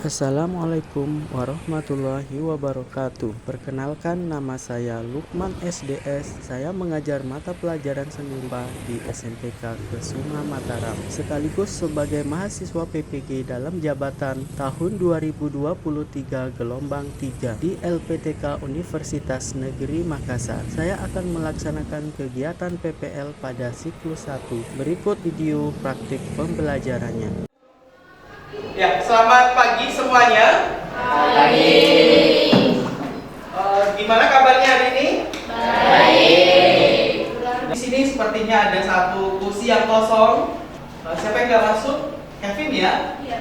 Assalamualaikum warahmatullahi wabarakatuh. Perkenalkan, nama saya Lukman SDS. Saya mengajar mata pelajaran seni rupa di SMPK Kesuma Mataram, sekaligus sebagai mahasiswa PPG dalam jabatan tahun 2023 gelombang 3 di LPTK Universitas Negeri Makassar. Saya akan melaksanakan kegiatan PPL pada siklus 1. Berikut video praktik pembelajarannya. Ya, selamat pagi semuanya. Pagi. Gimana kabarnya hari ini? Baik. Di sini sepertinya ada satu kursi yang kosong. Siapa yang nggak masuk? Kevin ya? Iya.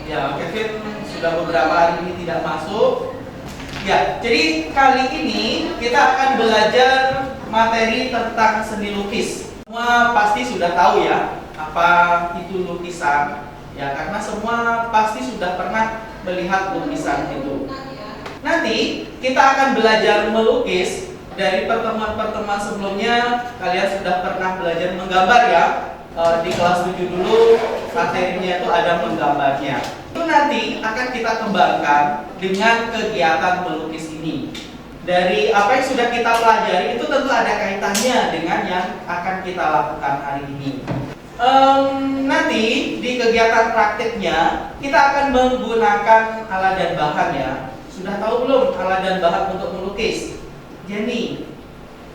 Ya, Kevin sudah beberapa hari ini tidak masuk. Ya, jadi kali ini kita akan belajar materi tentang seni lukis. Semua pasti sudah tahu ya apa itu lukisan. Ya, karena semua pasti sudah pernah melihat lukisan itu. Nanti kita akan belajar melukis. Dari pertemuan-pertemuan sebelumnya kalian sudah pernah belajar menggambar ya. Di kelas 7 dulu materinya itu ada menggambarnya. Itu nanti akan kita kembangkan dengan kegiatan melukis ini. Dari apa yang sudah kita pelajari itu tentu ada kaitannya dengan yang akan kita lakukan hari ini. Nanti di kegiatan praktiknya kita akan menggunakan alat dan bahan ya. Sudah tahu belum alat dan bahan untuk melukis? Jenny,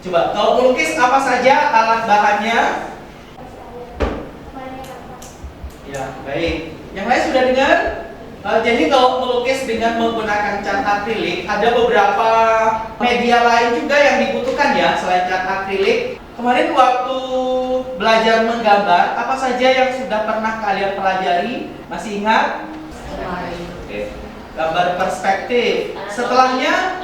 coba kalau melukis apa saja alat bahannya? Ya, baik. Yang lain sudah dengar? Jadi kalau melukis dengan menggunakan cat akrilik, ada beberapa media lain juga yang dibutuhkan ya selain cat akrilik. Kemarin waktu belajar menggambar, apa saja yang sudah pernah kalian pelajari? Masih ingat? Oke. Gambar perspektif. Setelahnya,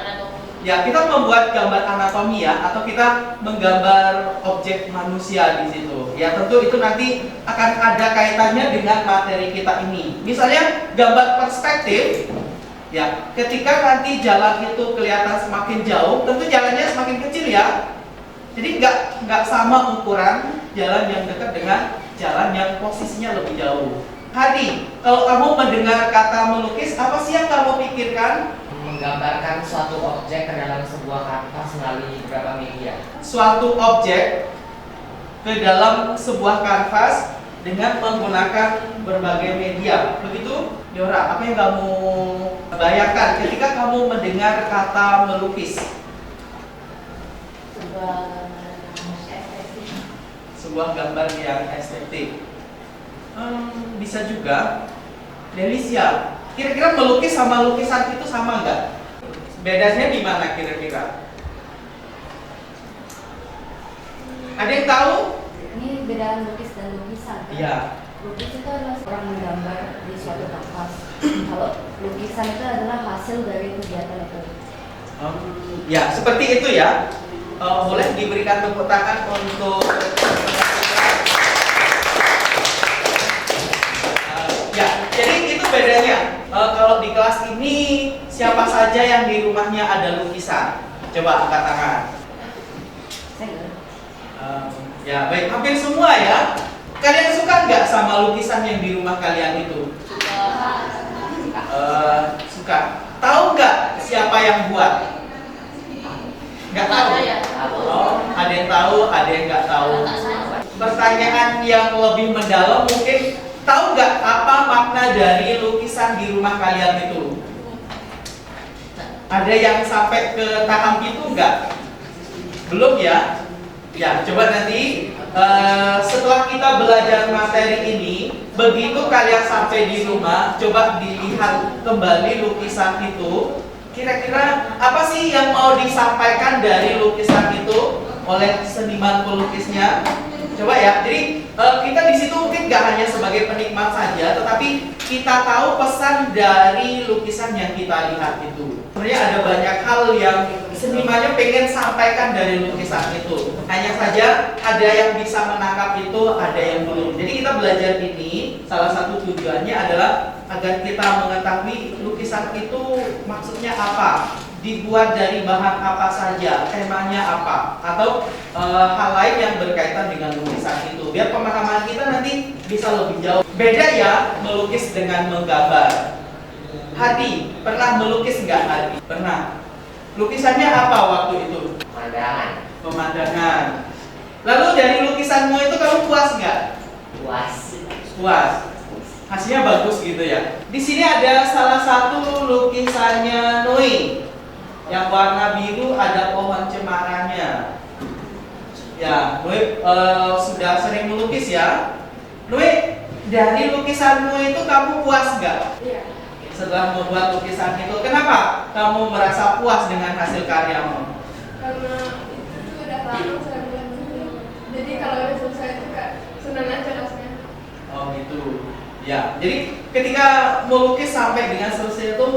ya kita membuat gambar anatomi ya, atau kita menggambar objek manusia di situ. Ya tentu itu nanti akan ada kaitannya dengan materi kita ini. Misalnya gambar perspektif, ya ketika nanti jalan itu kelihatan semakin jauh, tentu jalannya semakin kecil ya. Jadi nggak sama ukuran jalan yang dekat dengan jalan yang posisinya lebih jauh. Hadi, kalau kamu mendengar kata melukis, apa sih yang kamu pikirkan? Menggambarkan suatu objek ke dalam sebuah kanvas melalui beberapa media. Suatu objek ke dalam sebuah kanvas dengan menggunakan berbagai media. Begitu? Yora, apa yang kamu bayangkan ketika kamu mendengar kata melukis? Sebuah gambar yang estetik. Bisa juga. Delicia, kira-kira melukis sama lukisan itu sama nggak? Bedanya di mana kira-kira? Ada yang tahu? Ini beda lukis dan lukisan kan? Iya. Lukis itu adalah orang menggambar di suatu kanvas. Kalau lukisan itu adalah hasil dari kegiatan itu. Ya, seperti itu ya. Boleh diberikan tepuk tangan untuk ya, jadi itu bedanya. Kalau di kelas ini siapa saja yang di rumahnya ada lukisan? Coba angkat tangan. Ya, baik, hampir semua ya. Kalian suka nggak sama lukisan yang di rumah kalian itu? Suka. Tahu nggak siapa yang buat? Nggak tahu. Oh, ada yang tahu, ada yang nggak tahu. Pertanyaan yang lebih mendalam mungkin, tahu nggak apa makna dari lukisan di rumah kalian itu? Ada yang sampai ke tahap itu nggak? Belum ya? Ya, coba nanti setelah kita belajar materi ini, begitu kalian sampai di rumah, coba dilihat kembali lukisan itu. Kira-kira apa sih yang mau disampaikan dari lukisan itu oleh seniman pelukisnya? Coba ya. Jadi kita di situ mungkin gak hanya sebagai penikmat saja, tetapi kita tahu pesan dari lukisan yang kita lihat itu. Sebenarnya ada banyak hal yang senimannya pengen sampaikan dari lukisan itu. Hanya saja ada yang bisa menangkap itu, ada yang belum. Jadi kita belajar ini, salah satu tujuannya adalah agar kita mengetahui lukisan itu maksudnya apa, dibuat dari bahan apa saja, temanya apa, atau hal lain yang berkaitan dengan lukisan itu. Biar pemahaman kita nanti bisa lebih jauh. Beda ya melukis dengan menggambar. Hadi, pernah melukis nggak Hadi? Pernah. Lukisannya apa waktu itu? Pemandangan. Pemandangan. Lalu dari lukisanmu itu kamu puas nggak? Puas. Puas. Hasilnya bagus gitu ya. Di sini ada salah satu lukisannya Noi. Yang warna biru ada pohon cemaranya. Ya, Noi sudah sering melukis ya. Noi, dari lukisanmu itu kamu puas nggak? Iya, Setelah membuat lukisan itu, kenapa kamu merasa puas dengan hasil karyamu? karena itu udah lama saya buat dulu. Jadi kalau udah selesai itu kayak senang aja rasanya. Oh gitu. Ya, jadi ketika melukis sampai dengan selesai itu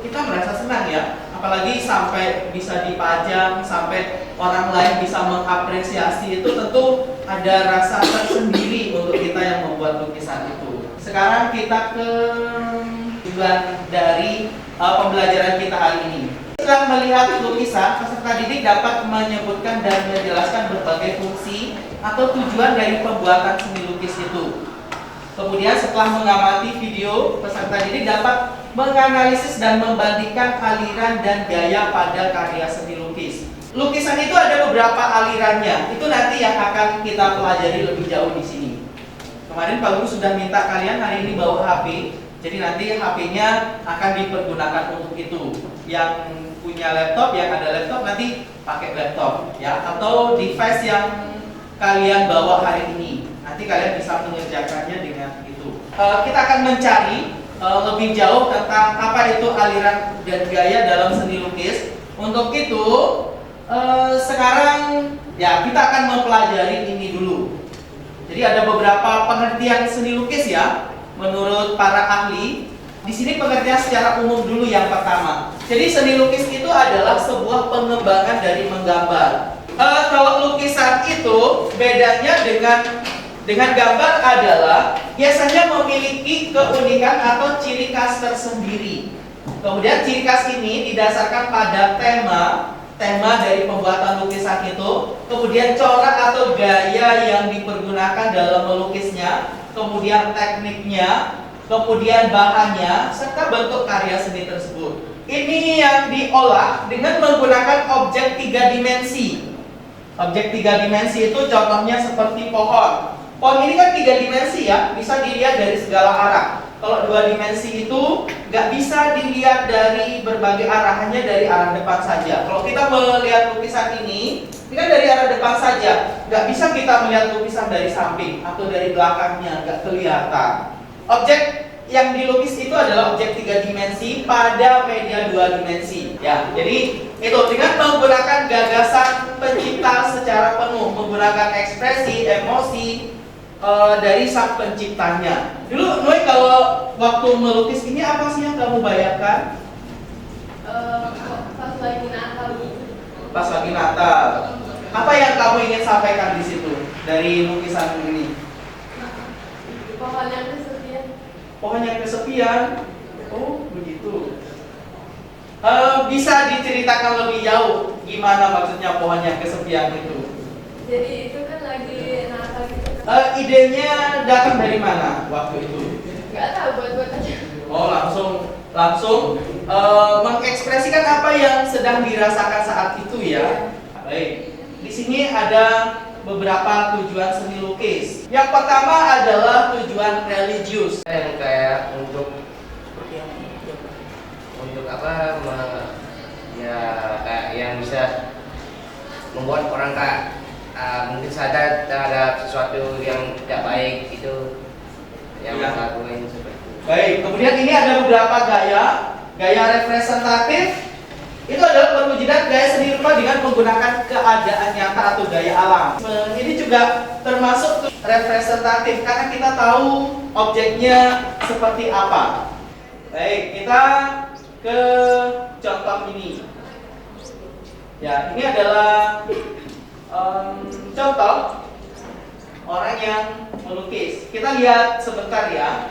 kita merasa senang ya. Apalagi sampai bisa dipajang, sampai orang lain bisa mengapresiasi itu tentu ada rasa tersendiri untuk kita yang membuat lukisan itu. Sekarang kita ke tujuan dari pembelajaran kita hari ini. Setelah melihat lukisan, peserta didik dapat menyebutkan dan menjelaskan berbagai fungsi atau tujuan dari pembuatan seni lukis itu. Kemudian setelah mengamati video, peserta didik dapat menganalisis dan membandingkan aliran dan gaya pada karya seni lukis. Lukisan itu ada beberapa alirannya. Itu nanti yang akan kita pelajari lebih jauh di sini. Kemarin Pak Guru sudah minta kalian hari ini bawa HP. Jadi nanti HP-nya akan dipergunakan untuk itu. Yang punya laptop, yang ada laptop nanti pakai laptop ya, atau device yang kalian bawa hari ini. Nanti kalian bisa mengerjakannya dengan itu. Kita akan mencari lebih jauh tentang apa itu aliran dan gaya dalam seni lukis. Untuk itu sekarang ya kita akan mempelajari ini dulu. Jadi ada beberapa pengertian seni lukis ya menurut para ahli. Di sini pengertian secara umum dulu yang pertama. Jadi seni lukis itu adalah sebuah pengembangan dari menggambar. Kalau lukisan itu bedanya dengan gambar adalah biasanya memiliki keunikan atau ciri khas tersendiri. Kemudian ciri khas ini didasarkan pada tema dari pembuatan lukisan itu, kemudian corak atau gaya yang dipergunakan dalam melukisnya, kemudian tekniknya, kemudian bahannya, serta bentuk karya seni tersebut. Ini yang diolah dengan menggunakan objek 3 dimensi. Objek 3 dimensi itu contohnya seperti pohon. Pohon ini kan 3 dimensi ya, bisa dilihat dari segala arah. Kalau 2 dimensi itu nggak bisa dilihat dari berbagai arah, hanya dari arah depan saja. Kalau kita melihat lukisan ini kan dari arah depan saja. Nggak bisa kita melihat lukisan dari samping atau dari belakangnya, nggak kelihatan. Objek yang dilukis itu adalah objek 3 dimensi pada media 2 dimensi. Ya, jadi itu dengan menggunakan gagasan pencipta secara penuh, menggunakan ekspresi, emosi dari sang penciptanya. Dulu Noi kalau waktu melukis ini apa sih yang kamu bayangkan? Pas lagi Natal gitu. Pas lagi Natal. Apa yang kamu ingin sampaikan di situ dari lukisan ini? Pohon yang kesepian. Pohon yang kesepian. Oh, begitu. Bisa diceritakan lebih jauh gimana maksudnya pohon yang kesepian itu? Jadi itu kan lagi Natal gitu. Idenya datang dari mana waktu itu? Gak tahu buat aja. Oh, langsung mengekspresikan apa yang sedang dirasakan saat itu ya. Baik. Di sini ada beberapa tujuan seni lukis. Yang pertama adalah tujuan religius. Yang kayak untuk apa? Ya kayak yang bisa membuat orang kayak mungkin sadar terhadap sesuatu yang tidak baik itu yang Ya. melakukan seperti itu. Baik, kemudian ini ada beberapa gaya representatif. Itu adalah perwujudan gaya seni rupa dengan menggunakan keadaan nyata atau gaya alam. Ini juga termasuk representatif karena kita tahu objeknya seperti apa. Baik, kita ke contoh ini. Ya, ini adalah contoh orang yang melukis. Kita lihat sebentar ya.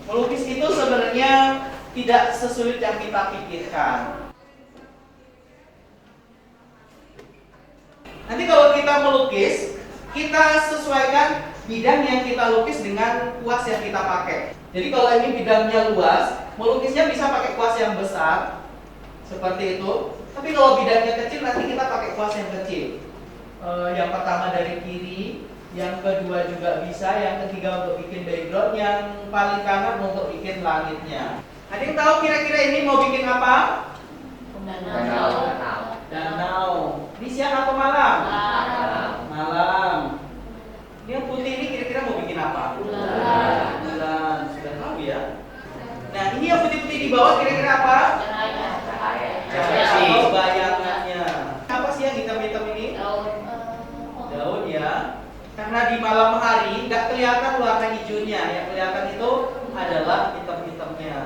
Melukis itu sebenarnya tidak sesulit yang kita pikirkan. Nanti kalau kita melukis, kita sesuaikan bidang yang kita lukis dengan kuas yang kita pakai. Jadi kalau ini bidangnya luas, melukisnya bisa pakai kuas yang besar seperti itu. Tapi kalau bidangnya kecil, nanti kita pakai kuas yang kecil. Yang pertama dari kiri, yang kedua juga bisa, yang ketiga untuk bikin background, yang paling kanan untuk bikin langitnya. Ada yang tahu kira-kira ini mau bikin apa? Danau. Ini siang atau malam? Malam. Ini yang putih ini kira-kira mau bikin apa? Bulan. Sudah tahu ya? Nah, ini yang putih-putih di bawah kira-kira apa? Cahaya atau bayangannya. Apa sih yang hitam-hitam ini? Daun ya. Karena di malam hari nggak kelihatan warna hijaunya, yang kelihatan itu adalah hitam-hitamnya.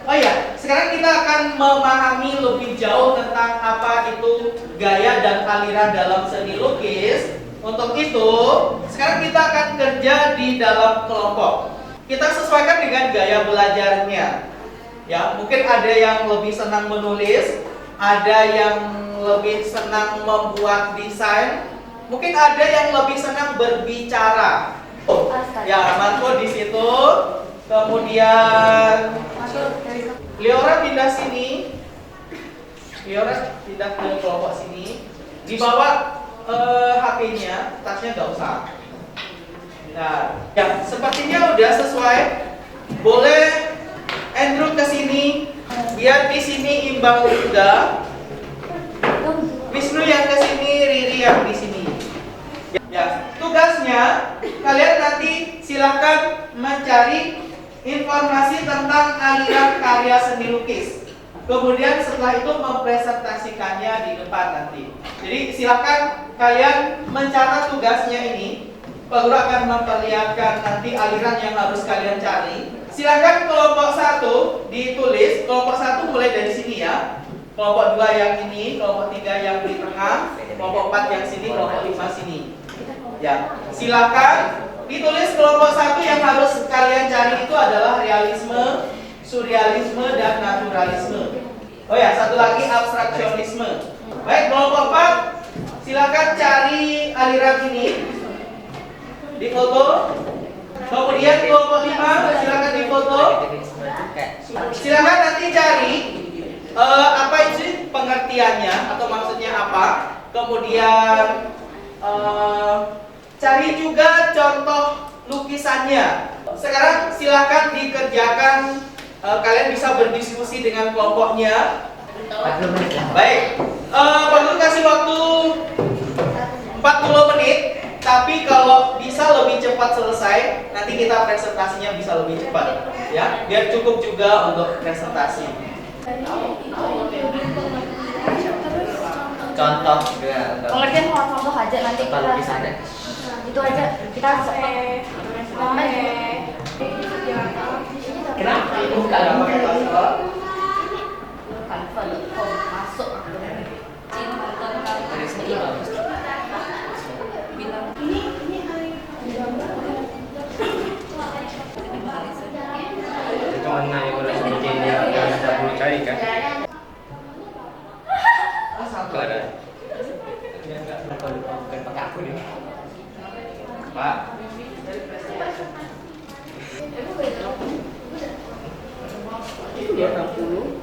Oh iya, sekarang kita akan memahami lebih jauh tentang apa itu gaya dan aliran dalam seni lukis. Untuk itu, sekarang kita akan kerja di dalam kelompok. Kita sesuaikan dengan gaya belajarnya. Ya, mungkin ada yang lebih senang menulis, ada yang lebih senang membuat desain, mungkin ada yang lebih senang berbicara. Oh, ya, Marco di situ. Kemudian Leora pindah sini. Leora pindah ke kelompok sini. Dibawa HP-nya, tasnya nggak usah. Nah, ya sepertinya udah sesuai. Boleh Andrew ke sini, biar di sini imbang juga. Wisnu yang ke sini, Riri yang di sini. Ya, tugasnya kalian nanti silahkan mencari informasi tentang aliran karya seni lukis. Kemudian setelah itu mempresentasikannya di depan nanti. Jadi silakan kalian mencatat tugasnya ini. Pak Guru akan memperlihatkan nanti aliran yang harus kalian cari. Silakan kelompok 1 ditulis. Kelompok 1 mulai dari sini ya. Kelompok 2 yang ini, kelompok 3 yang di tengah, kelompok 4 yang sini, kelompok 5 sini. Ya, silakan ditulis. Kelompok 1 yang harus kalian cari itu adalah realisme, surrealisme, dan naturalisme. Oh ya, satu lagi abstraksionisme. Baik, kelompok 4 silakan cari aliran ini di foto. Kemudian kelompok 5 silakan di foto. Silakan nanti cari apa itu pengertiannya atau maksudnya apa. Kemudian cari juga contoh lukisannya. Sekarang silakan dikerjakan. Kalian bisa berdiskusi dengan kelompoknya. Baik, Pak Guru kasih waktu 40 menit. Tapi kalau bisa lebih cepat selesai, nanti kita presentasinya bisa lebih cepat, ya, biar cukup juga untuk presentasi. Contoh juga. Pengertian contoh aja nanti kita. Lukisannya. Itu aja kita Kenapa bukan pakai password? masuk. Itu mana yang udah bikin yang kita perlu cari kan? Tuh ada. Bukan pakai aku nih. Pak. Itu 260.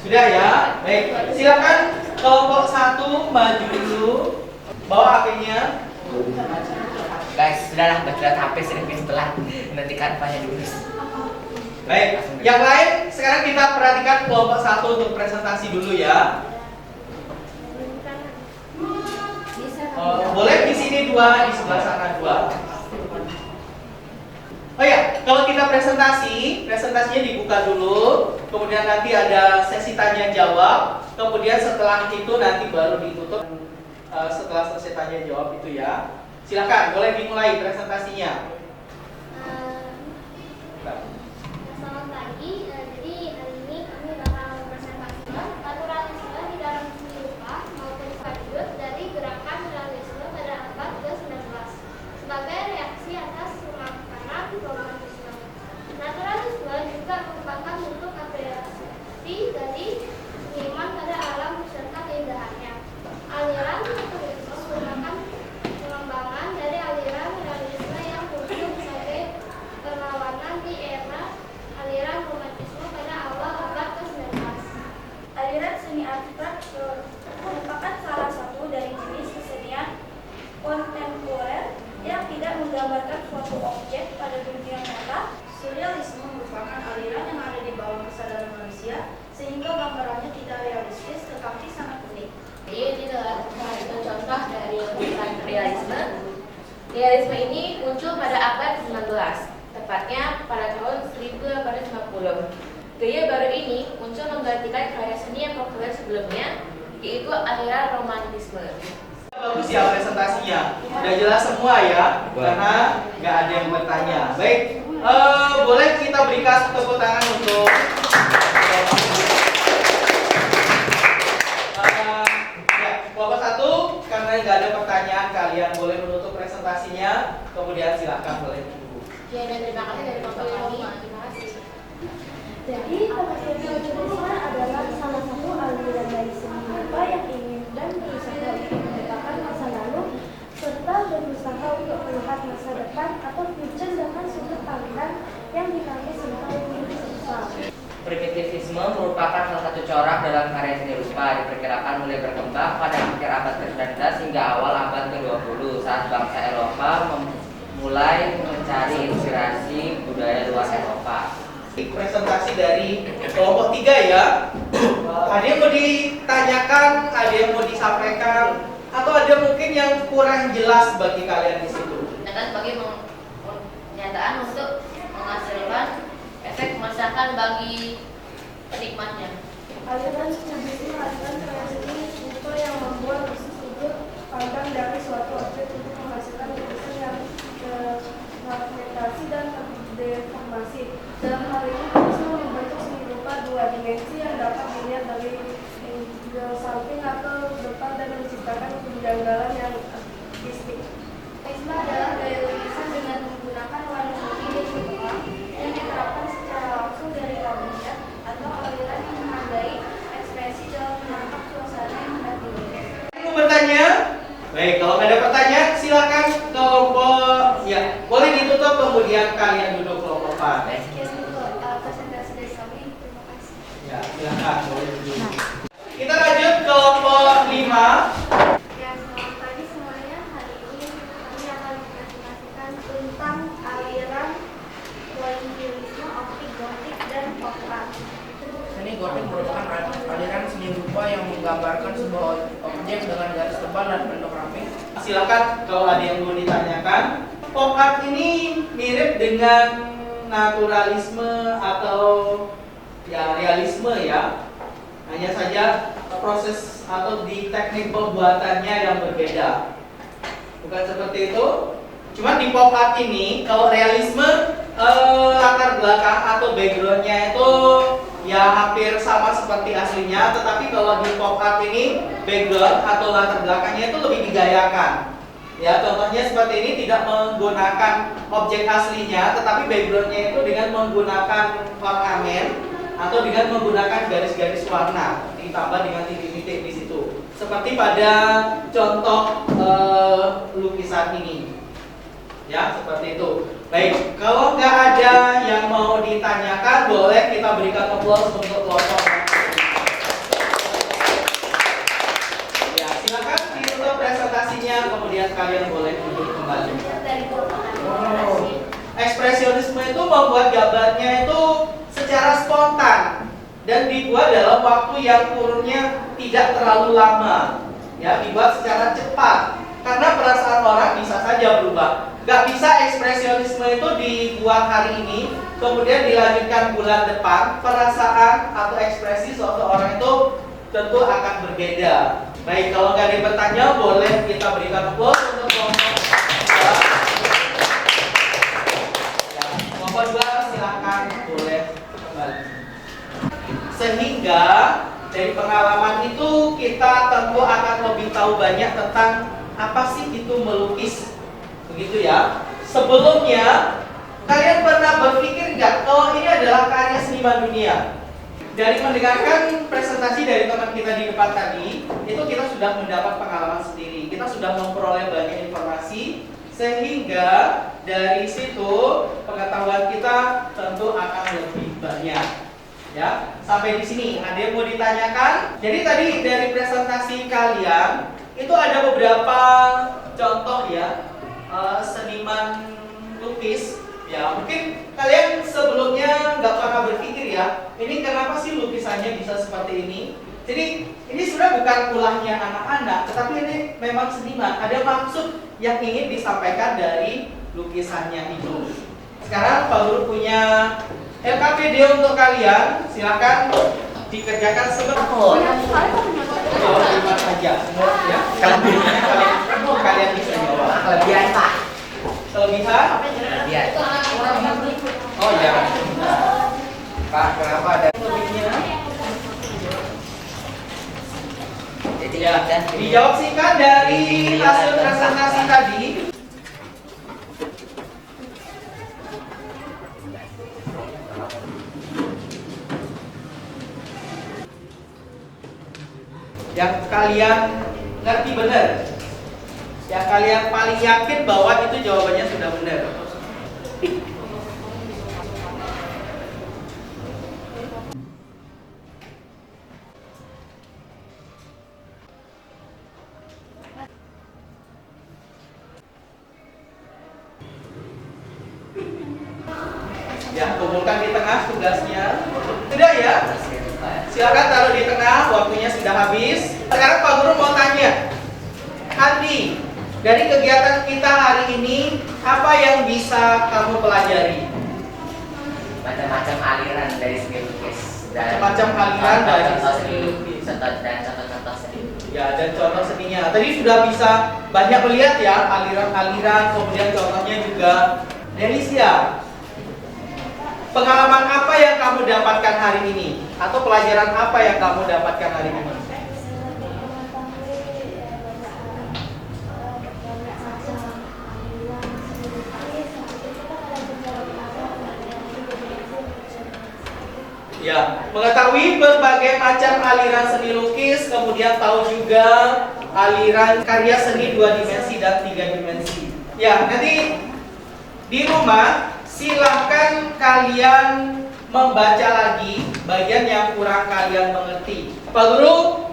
Sudah ya, baik. Silakan kelompok 1 maju dulu, bawa HP-nya. Guys, sudahlah baca HP sedikit setelah nanti kanvanya dulu. Baik, yang lain sekarang kita perhatikan kelompok 1 untuk presentasi dulu ya. Boleh di sini 2, di sebelah sana 2. Oh ya, kalau kita presentasinya dibuka dulu, kemudian nanti ada sesi tanya jawab, kemudian setelah itu nanti baru ditutup setelah selesai tanya jawab itu ya. Silakan, boleh dimulai presentasinya. Selamat pagi, jadi hari ini kami bakal mempresentasikan naturalisme di dalam seni rupa maupun wujud dari gerakan realisme pada abad ke-19 sebagai reaksi atas pemaparan romantisme. Naturalisme juga merupakan bentuk apresiasi dari seniman pada alam beserta keindahannya. Aliran naturalisme menggambarkan suatu objek pada dunia nyata. Surrealisme merupakan aliran yang ada di bawah kesadaran manusia, sehingga gambarannya tidak realistis tetapi sangat unik. Jadi ini adalah salah satu contoh dari lukisan realisme. Realisme ini muncul pada abad 19, tepatnya pada tahun 1850. Gaya baru ini muncul menggantikan karya seni yang populer sebelumnya, yaitu aliran romantisme. Bagus ya presentasinya, udah jelas semua ya, karena nggak ada yang bertanya. Baik, boleh kita berikan tepuk tangan untuk ya, kelompok 1, karena nggak ada pertanyaan, kalian boleh menutup presentasinya, kemudian silakan boleh dulu. Ya, dan terima kasih dari kelompok kami. Terima kasih. Jadi, Surrealisme adalah salah satu aliran dari seni rupa yang ingin dan berusaha untuk melupakan masa lalu serta berusaha untuk melihat masa depan atau future dengan sudut pandang yang dinamis serta universal. Primitivisme merupakan salah satu corak dalam karya seni rupa, diperkirakan mulai berkembang pada akhir abad ke-19 hingga awal abad ke-20 saat bangsa Eropa mulai mencari inspirasi budaya luar Eropa. Presentasi dari kelompok 3 ya. Ada yang mau ditanyakan, ada yang mau disampaikan, atau ada mungkin yang kurang jelas bagi kalian di situ. Dan sebagai pernyataan untuk menghasilkan efek masakan bagi penikmatnya. Aliran Surrealisme adalah karya seni rupa yang membuat sudut pandang dari suatu objek untuk menghasilkan lukisan yang fragmentasi dan terdeformasi. Dalam hal ini, Surrealisme membentuk seni rupa dua dimensi yang dapat dilihat dari samping atau depan dan menciptakan kejanggalan yang artistik. Surrealisme adalah gaya lukisan dengan menggunakan warna putih dan hitam yang diterapkan secara langsung dari kabinet atau aliran yang menghargai ekspresi dalam menangkap suasana yang hendak dilukis. Mau bertanya? Baik, kalau ada pertanyaan silakan kelompok ya. Boleh ditutup kemudian kalian duduk kelompok 4. Sekian dulu presentasi dari kami. Terima kasih. Ya, silakan boleh duduk. Kita lanjut kelompok 5. Ya, selamat pagi semuanya. Hari ini kami akan mempresentasikan tentang aliran pointillisme, optik gotik, dan pop art. Seni gotik merupakan aliran seni rupa yang menggambarkan sebuah objek dengan garis tebal dan bentuk rapi. Silakan kalau ada yang mau ditanyakan. Pop art ini mirip dengan naturalisme atau ya realisme ya. Hanya saja proses atau di teknik pembuatannya yang berbeda. Bukan seperti itu. Cuma di pop art ini kalau realisme latar belakang atau backgroundnya itu ya hampir sama seperti aslinya, tetapi kalau di pop art ini background atau latar belakangnya itu lebih digayakan. Ya, contohnya seperti ini, tidak menggunakan objek aslinya, tetapi backgroundnya itu dengan menggunakan ornamen atau dengan menggunakan garis-garis warna ditambah dengan titik-titik di situ. Seperti pada contoh lukisan ini. Ya, seperti itu. Baik, kalau nggak ada yang mau ditanyakan, boleh kita berikan aplaus untuk kelompok. Ya, silakan ditutup presentasinya, kemudian kalian boleh duduk kembali. Ekspresionisme itu membuat gambarnya itu secara spontan dan dibuat dalam waktu yang kurunnya tidak terlalu lama. Ya, dibuat secara cepat. Karena perasaan orang bisa saja berubah. Gak bisa ekspresionisme itu dibuat hari ini, kemudian dilanjutkan bulan depan, perasaan atau ekspresi suatu orang itu tentu akan berbeda. Baik, kalau nggak ada yang bertanya, boleh kita berikan aplaus untuk kelompok 2. Ya, kelompok 2 silakan boleh kembali. Sehingga dari pengalaman itu kita tentu akan lebih tahu banyak tentang apa sih itu melukis, begitu ya. Sebelumnya kalian pernah berpikir nggak kalau ini adalah karya seniman dunia? Dari mendengarkan presentasi dari teman kita di depan tadi, itu kita sudah mendapat pengalaman sendiri. Kita sudah memperoleh banyak informasi, sehingga dari situ pengetahuan kita tentu akan lebih banyak. Ya, sampai di sini ada yang mau ditanyakan? Jadi tadi dari presentasi kalian itu ada beberapa contoh ya seniman Ya, mungkin kalian sebelumnya nggak pernah berpikir ya, ini kenapa sih lukisannya bisa seperti ini? Jadi ini sudah bukan ulahnya anak-anak, tetapi ini memang seniman. Ada maksud yang ingin disampaikan dari lukisannya itu. Sekarang Pak Guru punya LKPD untuk kalian, silakan dikerjakan sebentar. Oh, terima saja. Ya, kelebihannya kalian bisa jawab. Kelebihan Pak. Kelebihan? Kelebihan. Oh ya. Pak, kenapa ada? Lebihnya? Jadi Ya, dijawab singkat dari hasil presentasi tadi. Yang kalian ngerti benar, yang kalian paling yakin bahwa itu jawabannya sudah benar. Ya, kumpulkan di tengah tugasnya. Sudah ya? Silakan taruh di tengah, waktunya sudah habis. Sekarang Pak Guru mau tanya, Andi, dari kegiatan kita hari ini, apa yang bisa kamu pelajari? macam-macam aliran dari seni lukis dan Macam aliran dari contoh seni lukis. dan contoh-contoh seni. Ya, dan contoh seninya. Tadi sudah bisa banyak melihat ya, aliran-aliran, kemudian contohnya juga. Delicia, pengalaman apa yang kamu dapatkan hari ini? Atau pelajaran apa yang kamu dapatkan hari ini? Ya, mengetahui berbagai macam aliran seni lukis, kemudian tahu juga aliran karya seni 2 dimensi dan 3 dimensi. Ya, nanti di rumah silahkan kalian membaca lagi bagian yang kurang kalian mengerti. Pak Guru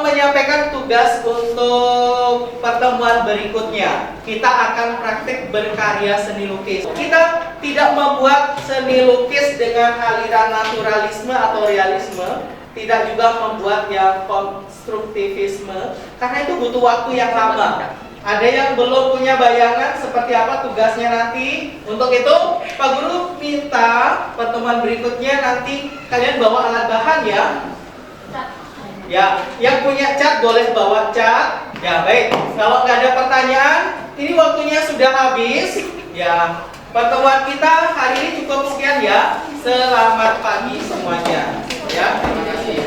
menyampaikan tugas untuk pertemuan berikutnya. Kita akan praktik berkarya seni lukis. Kita tidak membuat seni lukis dengan aliran naturalisme atau realisme, tidak juga membuat yang konstruktivisme, karena itu butuh waktu yang lama. Ada yang belum punya bayangan seperti apa tugasnya nanti. Untuk itu, Pak Guru minta pertemuan berikutnya nanti kalian bawa alat bahan ya. Ya, yang punya cat boleh bawa cat. Ya, baik. Kalau nggak ada pertanyaan, ini waktunya sudah habis. Ya, pertemuan kita hari ini cukup sekian ya. Selamat pagi semuanya. Ya, terima kasih.